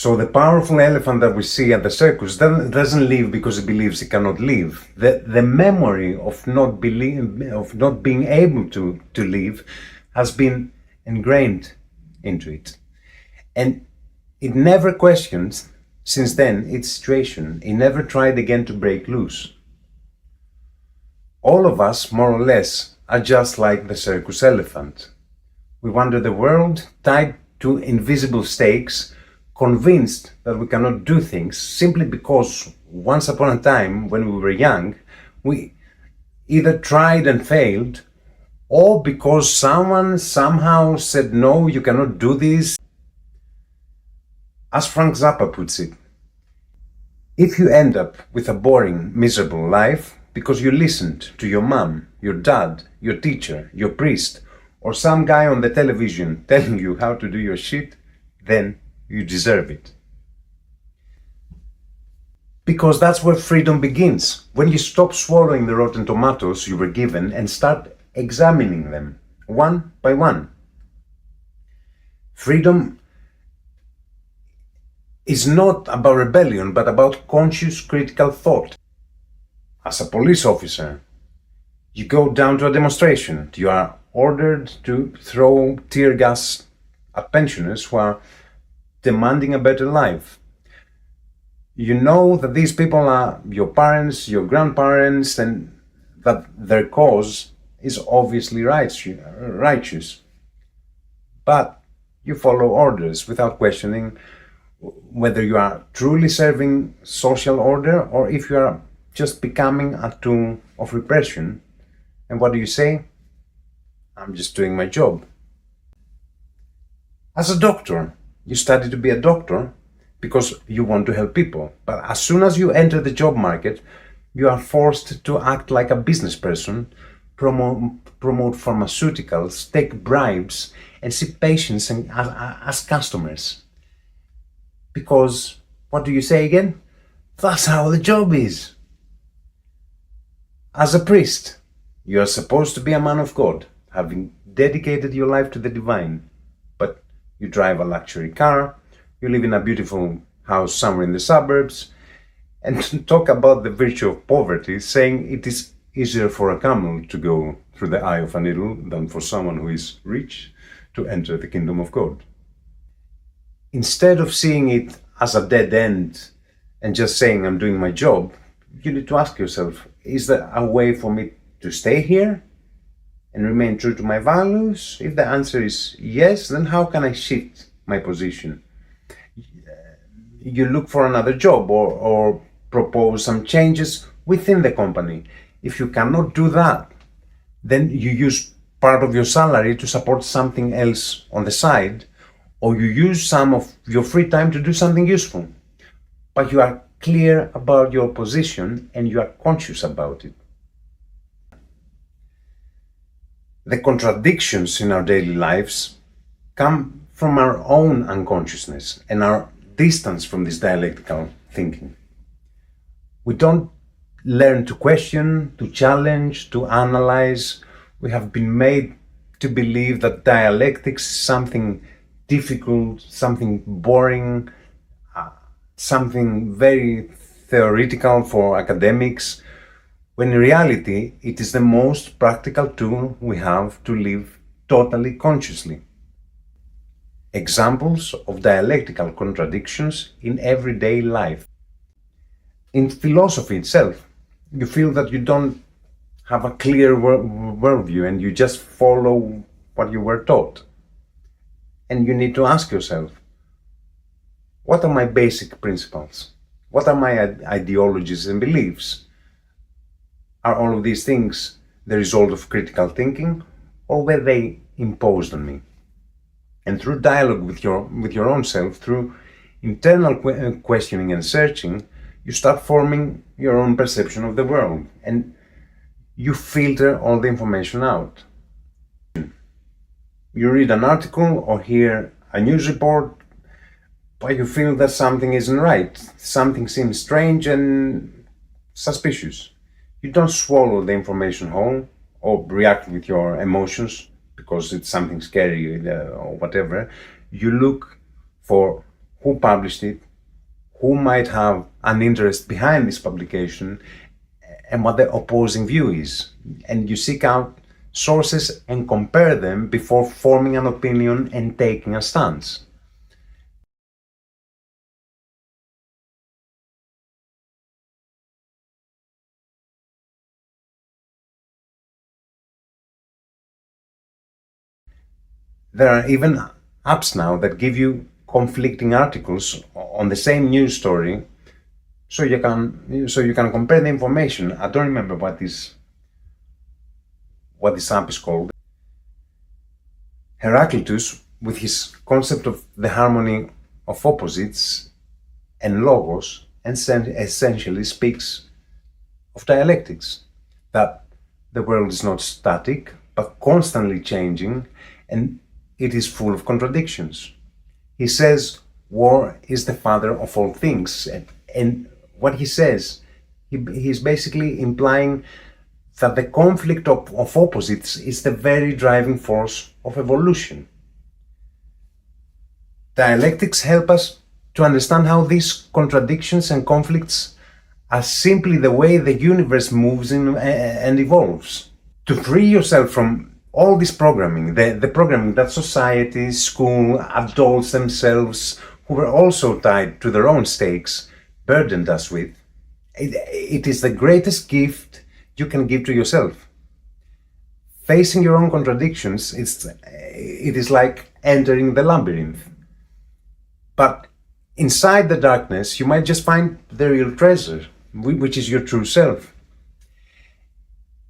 So the powerful elephant that we see at the circus doesn't live because he believes he cannot live. The memory of not being able to live has been ingrained into it. And it never questioned since then its situation. It never tried again to break loose. All of us, more or less, are just like the circus elephant. We wander the world tied to invisible stakes, convinced that we cannot do things simply because once upon a time, when we were young, we either tried and failed, or because someone somehow said, no, you cannot do this. As Frank Zappa puts it, if you end up with a boring, miserable life because you listened to your mom, your dad, your teacher, your priest, or some guy on the television telling you how to do your shit, then you deserve it. Because that's where freedom begins. When you stop swallowing the rotten tomatoes you were given and start examining them one by one. Freedom is not about rebellion, but about conscious critical thought. As a police officer, you go down to a demonstration. You are ordered to throw tear gas at pensioners who are demanding a better life. You know that these people are your parents, your grandparents, and that their cause is obviously righteous. But you follow orders without questioning whether you are truly serving social order or if you are just becoming a tool of repression. And what do you say? I'm just doing my job. As a doctor, you study to be a doctor because you want to help people. But as soon as you enter the job market, you are forced to act like a business person, promote pharmaceuticals, take bribes, and see patients as customers. Because, what do you say again? That's how the job is. As a priest, you are supposed to be a man of God, having dedicated your life to the divine. But you drive a luxury car, you live in a beautiful house somewhere in the suburbs, and talk about the virtue of poverty, saying it is easier for a camel to go through the eye of a needle than for someone who is rich to enter the kingdom of God. Instead of seeing it as a dead end and just saying I'm doing my job, you need to ask yourself, is there a way for me to stay here and remain true to my values? If the answer is yes, then how can I shift my position? You look for another job or propose some changes within the company. If you cannot do that, then you use part of your salary to support something else on the side, or you use some of your free time to do something useful. But you are clear about your position and you are conscious about it. The contradictions in our daily lives come from our own unconsciousness and our distance from this dialectical thinking. We don't learn to question, to challenge, to analyze. We have been made to believe that dialectics is something difficult, something boring, something very theoretical for academics, when in reality it is the most practical tool we have to live totally consciously. Examples of dialectical contradictions in everyday life. In philosophy itself, you feel that you don't have a clear worldview and you just follow what you were taught. And you need to ask yourself, what are my basic principles? What are my ideologies and beliefs? Are all of these things the result of critical thinking, or were they imposed on me? And through dialogue with your own self, through internal questioning and searching, you start forming your own perception of the world, and you filter all the information out. You read an article or hear a news report, but you feel that something isn't right. Something seems strange and suspicious. You don't swallow the information whole or react with your emotions because it's something scary or whatever. You look for who published it, who might have an interest behind this publication, and what the opposing view is. And you seek out sources and compare them before forming an opinion and taking a stance. There are even apps now that give you conflicting articles on the same news story, so you can compare the information. I don't remember what this app is called. Heraclitus, with his concept of the harmony of opposites and logos, essentially speaks of dialectics, that the world is not static but constantly changing, and it is full of contradictions. He says war is the father of all things, and what he says, he's basically implying that the conflict of opposites is the very driving force of evolution. Dialectics help us to understand how these contradictions and conflicts are simply the way the universe moves and evolves. To free yourself from all this programming, the programming that society, school, adults themselves, who were also tied to their own stakes, burdened us with, it is the greatest gift you can give to yourself. Facing your own contradictions, it is like entering the labyrinth. But inside the darkness, you might just find the real treasure, which is your true self.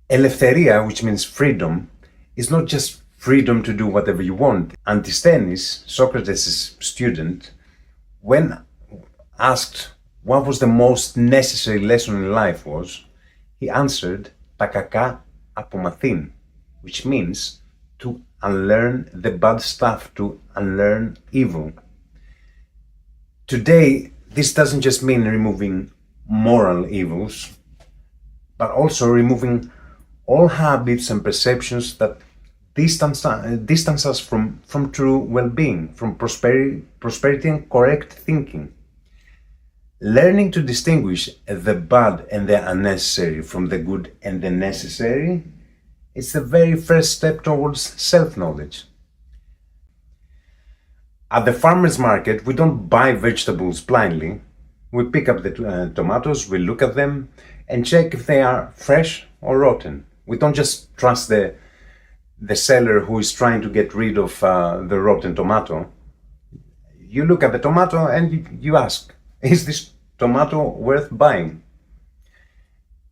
Eleftheria, which means freedom, is not just freedom to do whatever you want. Antisthenes, Socrates' student, when asked what was the most necessary lesson in life was, he answered, "Τα κακά απομαθήν," which means to unlearn the bad stuff, to unlearn evil. Today, this doesn't just mean removing moral evils, but also removing all habits and perceptions that distance us from true well-being, from prosperity and correct thinking. Learning to distinguish the bad and the unnecessary from the good and the necessary is the very first step towards self-knowledge. At the farmer's market, we don't buy vegetables blindly. We pick up the tomatoes, we look at them, and check if they are fresh or rotten. We don't just trust the seller who is trying to get rid of the rotten tomato. You look at the tomato and you ask, is this tomato worth buying?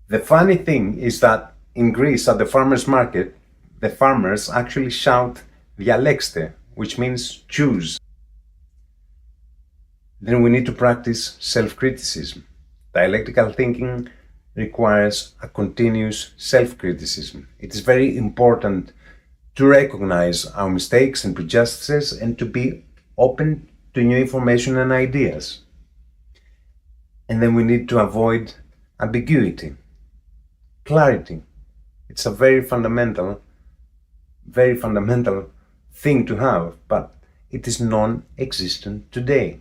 The funny thing is that in Greece, at the farmer's market, the farmers actually shout Dialectics, which means choose. Then we need to practice self-criticism. Dialectical thinking requires a continuous self-criticism. It is very important to recognize our mistakes and prejudices and to be open to new information and ideas. And then we need to avoid ambiguity, clarity. It's a very fundamental thing to have, but it is non-existent today.